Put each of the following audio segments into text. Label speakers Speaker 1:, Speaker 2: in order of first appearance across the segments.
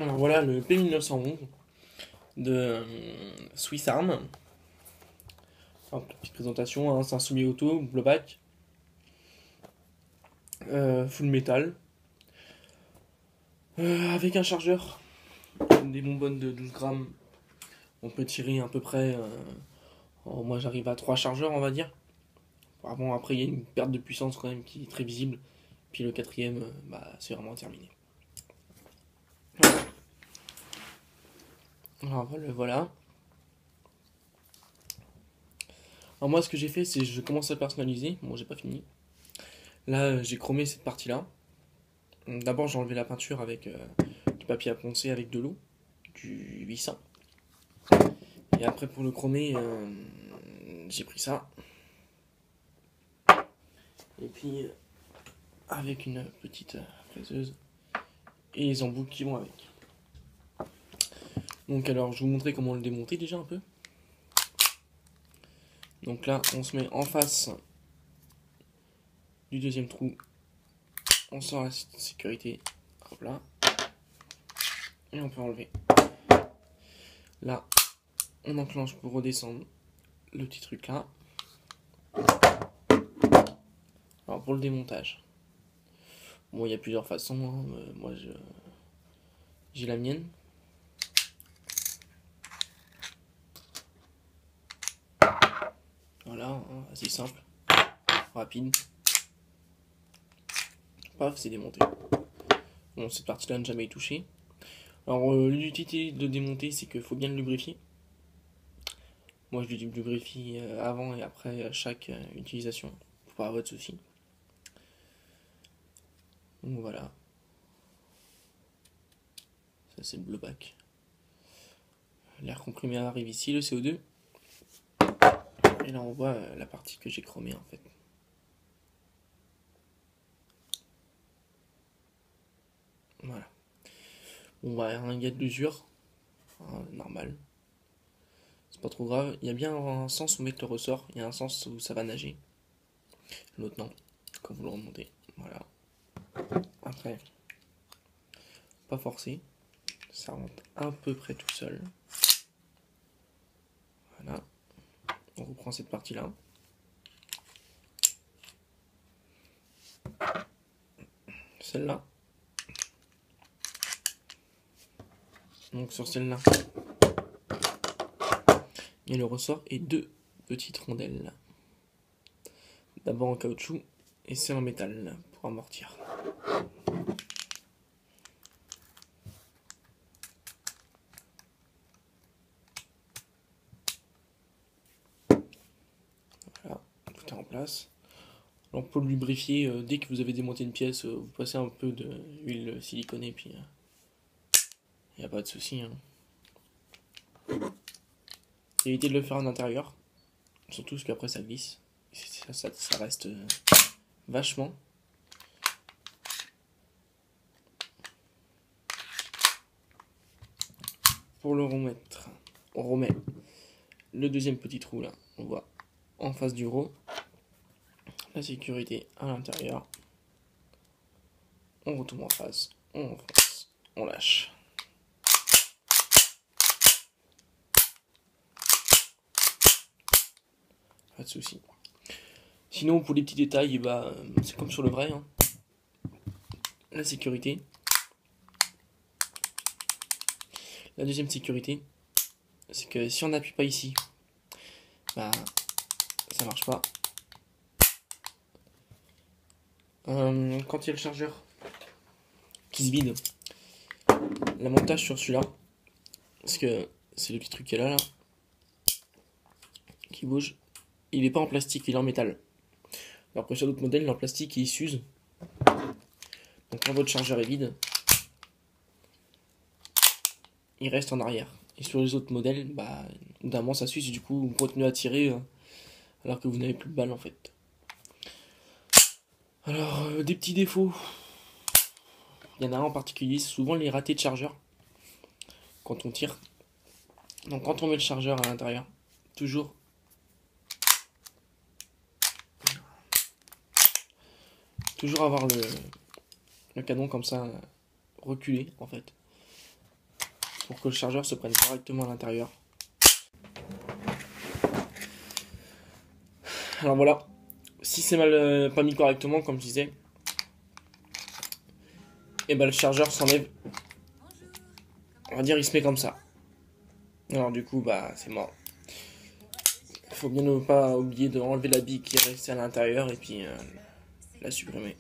Speaker 1: Alors voilà le P1911 de Swiss Arm. Alors, petite présentation, hein, c'est un semi-auto, blowback, full metal, avec un chargeur, des bonbonnes de 12 grammes. On peut tirer à peu près, moi j'arrive à 3 chargeurs on va dire. Bon, après il y a une perte de puissance quand même qui est très visible. Puis le quatrième, c'est vraiment terminé. Alors voilà. Alors moi ce que j'ai fait c'est je commence à personnaliser. Bon j'ai pas fini. Là j'ai chromé cette partie là. D'abord j'ai enlevé la peinture avec du papier à poncer avec de l'eau, du 800. Et après pour le chromer j'ai pris ça. Et puis avec une petite fraiseuse et les embouts qui vont avec. Donc alors je vais vous montrer comment le démonter déjà un peu. Donc là on se met en face du deuxième trou, on sort la sécurité, hop là, et on peut enlever. Là on enclenche pour redescendre le petit truc là. Alors pour le démontage, bon il y a plusieurs façons, hein. Moi j'ai la mienne. Voilà, hein, assez simple, rapide. Paf, c'est démonté. Bon, cette partie-là n'a jamais été touchée. Alors, l'utilité de démonter, c'est qu'il faut bien le lubrifier. Moi, je le lubrifie avant et après chaque utilisation, pour pas avoir de soucis. Donc voilà. Ça, c'est le blowback. L'air comprimé arrive ici, le CO2. Et là, on voit la partie que j'ai chromée en fait. Voilà. Bon, un gars de l'usure, hein, normal. C'est pas trop grave. Il y a bien un sens où mettre le ressort. Il y a un sens où ça va nager. L'autre non. Quand vous le remontez. Voilà. Après, pas forcer. Ça rentre à peu près tout seul. Voilà. On reprend cette partie-là. Celle-là. Donc sur celle-là, il y a le ressort et deux petites rondelles. D'abord en caoutchouc et celle en métal pour amortir. Voilà, tout est en place. Alors pour le lubrifier, dès que vous avez démonté une pièce, vous passez un peu d'huile siliconée, puis il n'y a pas de souci. Hein. Évitez de le faire en intérieur, surtout parce qu'après ça glisse. Ça reste vachement. Pour le remettre, on remet le deuxième petit trou là, on voit en face du row, la sécurité à l'intérieur, on retourne en face, on enfonce, on lâche. Pas de souci. Sinon pour les petits détails, c'est comme sur le vrai, hein. La sécurité. La deuxième sécurité, c'est que si on n'appuie pas ici, ça marche pas. Quand il y a le chargeur qui se vide, la montage sur celui-là, parce que c'est le petit truc qui est là, qui bouge, il n'est pas en plastique, il est en métal. Alors que sur d'autres modèles, il est en plastique et il s'use. Donc quand votre chargeur est vide, il reste en arrière. Et sur les autres modèles, au bout d'un moment ça s'use et du coup vous continuez à tirer alors que vous n'avez plus de balle en fait. Alors, des petits défauts. Il y en a un en particulier, c'est souvent les ratés de chargeur quand on tire. Donc quand on met le chargeur à l'intérieur, toujours avoir le canon comme ça reculé en fait. pour que le chargeur se prenne correctement à l'intérieur. Alors voilà, si c'est mal pas mis correctement, comme je disais, et ben le chargeur s'enlève, on va dire il se met comme ça. Alors du coup bah c'est mort. Il faut bien ne pas oublier de enlever la bille qui est restée à l'intérieur et puis la supprimer.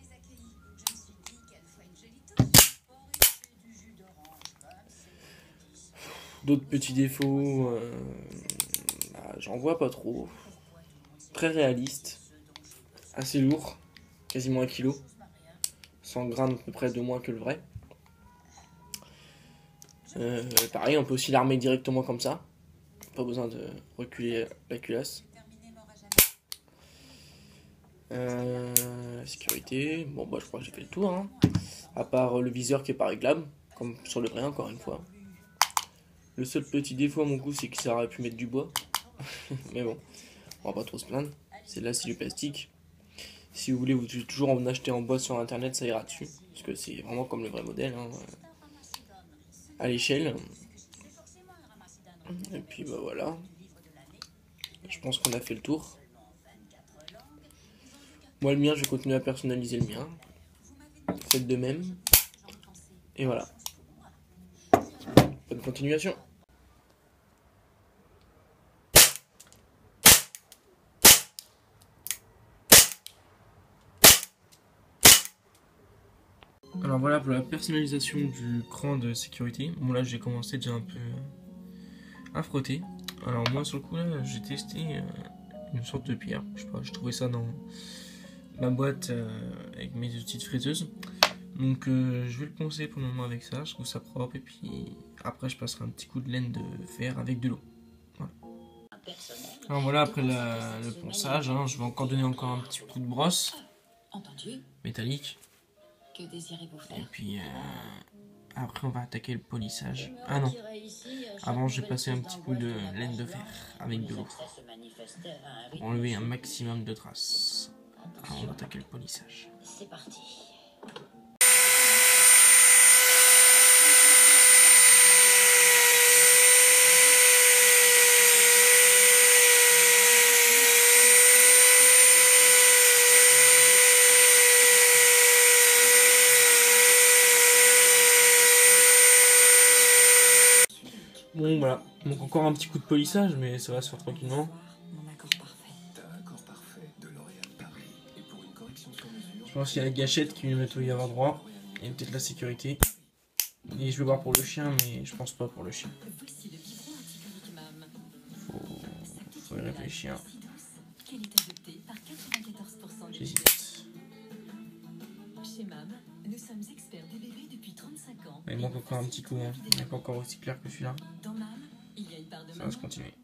Speaker 1: D'autres petits défauts, bah, j'en vois pas trop. Très réaliste, assez lourd, quasiment 1 kg, 100 grammes à peu près de moins que le vrai. Pareil, on peut aussi l'armer directement comme ça, pas besoin de reculer la culasse. La sécurité, bon bah je crois que j'ai fait le tour, hein. À part le viseur qui est pas réglable, comme sur le vrai encore une fois. Le seul petit défaut à mon goût c'est que ça aurait pu mettre du bois, mais bon, on va pas trop se plaindre. C'est là c'est du plastique. Si vous voulez, vous pouvez toujours en acheter en bois sur internet, ça ira dessus. Parce que c'est vraiment comme le vrai modèle, hein, à l'échelle. Et puis bah voilà. Je pense qu'on a fait le tour. Moi le mien, je vais continuer à personnaliser le mien. Faites de même. Et voilà. Bonne continuation. Alors voilà pour la personnalisation du cran de sécurité. Bon là j'ai commencé déjà un peu à frotter. Alors moi sur le coup là j'ai testé une sorte de pierre. Je sais pas, je trouvais ça dans ma boîte avec mes outils de friteuse. Donc je vais le poncer pour le moment avec ça, je trouve ça propre et puis après je passerai un petit coup de laine de fer avec de l'eau. Voilà. Alors voilà après le ponçage, hein, je vais encore donner encore un petit coup de brosse métallique. Et puis après on va attaquer le polissage. Ah non, avant je vais passer un petit coup de laine de fer avec de l'eau pour enlever un maximum de traces avant d'attaquer le polissage.
Speaker 2: C'est parti.
Speaker 1: Bon voilà, donc encore un petit coup de polissage mais ça va se faire tranquillement. Je pense qu'il y a la gâchette qui va bientôt y avoir droit. Et peut-être la sécurité. Et je vais voir pour le chien mais je pense pas pour le chien. Faut y réfléchir. J'hésite. Il manque encore un petit coup, hein. Il n'est pas encore aussi clair que celui-là. Ça va se continuer.